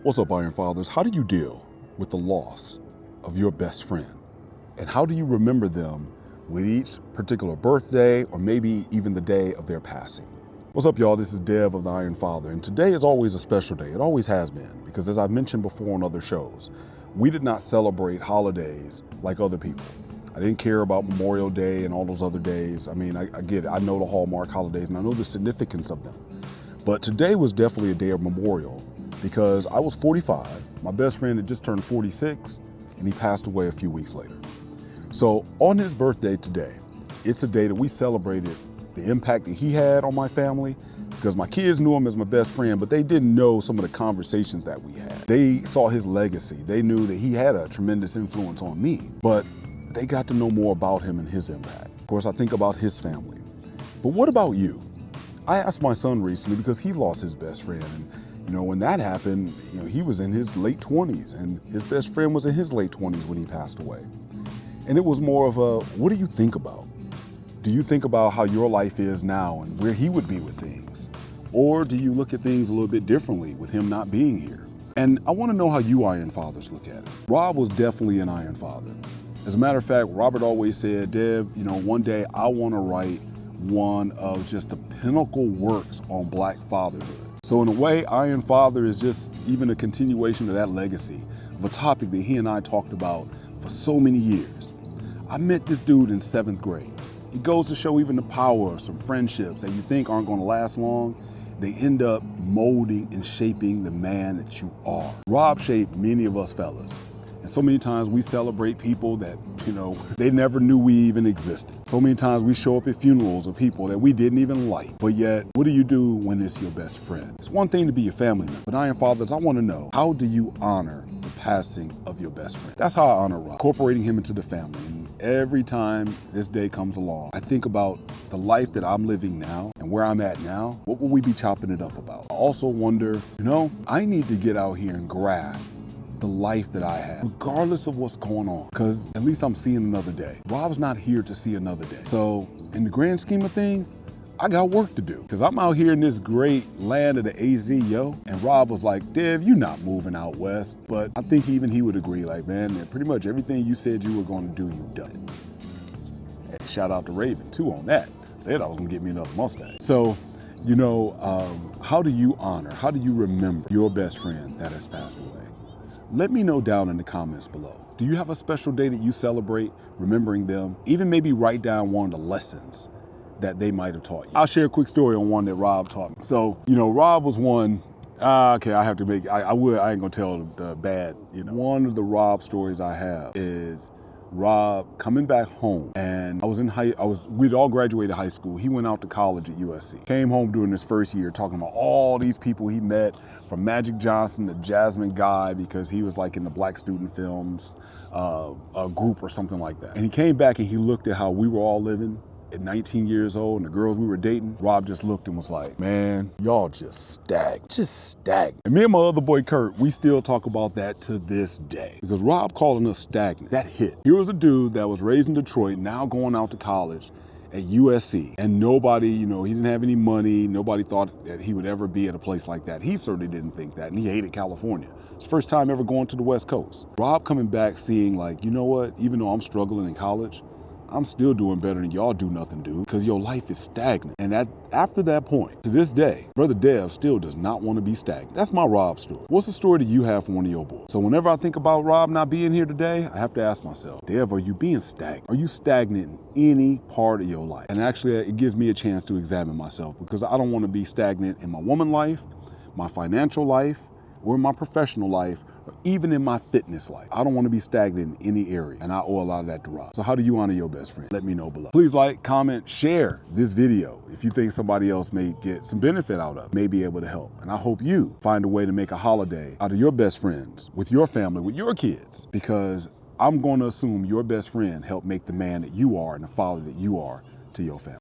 What's up, Iron Fathers? How do you deal with the loss of your best friend? And how do you remember them with each particular birthday or maybe even the day of their passing? What's up, y'all? This is Dev of the Iron Father, and today is always a special day. It always has been, because as I've mentioned before on other shows, we did not celebrate holidays like other people. I didn't care about Memorial Day and all those other days. I mean, I get it. I know the Hallmark holidays and I know the significance of them. But today was definitely a day of memorial because I was 45, my best friend had just turned 46, and he passed away a few weeks later. So on his birthday today, it's a day that we celebrated the impact that he had on my family, because my kids knew him as my best friend, but they didn't know some of the conversations that we had. They saw his legacy. They knew that he had a tremendous influence on me, but they got to know more about him and his impact. Of course, I think about his family. But what about you? I asked my son recently because he lost his best friend. And, when that happened, he was in his late 20s and his best friend was in his late 20s when he passed away. And it was more of a, what do you think about? Do you think about how your life is now and where he would be with things? Or do you look at things a little bit differently with him not being here? And I want to know how you Iron Fathers look at it. Rob was definitely an Iron Father. As a matter of fact, Robert always said, Dev, one day I want to write one of just the pinnacle works on Black fatherhood. So in a way, Iron Father is just even a continuation of that legacy of a topic that he and I talked about for so many years. I met this dude in 7th grade. It goes to show even the power of some friendships that you think aren't going to last long. They end up molding and shaping the man that you are. Rob shaped many of us fellas. And so many times we celebrate people that, they never knew we even existed. So many times we show up at funerals of people that we didn't even like. But yet, what do you do when it's your best friend? It's one thing to be a family member, but Iron Fathers, I want to know, how do you honor the passing of your best friend? That's how I honor Rob, incorporating him into the family. And every time this day comes along, I think about the life that I'm living now and where I'm at now. What will we be chopping it up about? I also wonder, I need to get out here and grasp the life that I have, regardless of what's going on, because at least I'm seeing another day. Rob's not here to see another day. So in the grand scheme of things, I got work to do, because I'm out here in this great land of the AZ, and Rob was like, Dev, you're not moving out west. But I think even he would agree, like, man, pretty much everything you said you were going to do, you've done it. Hey, shout out to Raven too on that. Said I was gonna get me another Mustang. So, how do you honor, how do you remember your best friend that has passed away? Let me know down in the comments below. Do you have a special day that you celebrate remembering them? Even maybe write down one of the lessons that they might have taught you. I'll share a quick story on one that Rob taught me. So, Rob was one, okay, I have to make, I ain't gonna tell the bad, One of the Rob stories I have is Rob coming back home, and we'd all graduated high school. He went out to college at USC. Came home during his first year talking about all these people he met, from Magic Johnson to Jasmine Guy, because he was like in the Black Student Films a group or something like that. And he came back and he looked at how we were all living at 19 years old and the girls we were dating. Rob just looked and was like, man, y'all just stagnant. And me and my other boy Kurt, we still talk about that to this day, because Rob calling us stagnant, that hit. Here was a dude that was raised in Detroit, now going out to college at USC, and nobody, he didn't have any money. Nobody thought that he would ever be at a place like that. He certainly didn't think that, and he hated California. It's the first time ever going to the West Coast. Rob coming back seeing like, you know what, even though I'm struggling in college, I'm still doing better than y'all do nothing, dude, because your life is stagnant. And after that point, to this day, Brother Dev still does not want to be stagnant. That's my Rob story. What's the story that you have for one of your boys? So whenever I think about Rob not being here today, I have to ask myself, Dev, are you being stagnant? Are you stagnant in any part of your life? And actually, it gives me a chance to examine myself, because I don't want to be stagnant in my woman life, my financial life, or in my professional life, or even in my fitness life. I don't want to be stagnant in any area, and I owe a lot of that to Rob. So how do you honor your best friend? Let me know below. Please like, comment, share this video if you think somebody else may get some benefit out of it, may be able to help. And I hope you find a way to make a holiday out of your best friends, with your family, with your kids, because I'm going to assume your best friend helped make the man that you are and the father that you are to your family.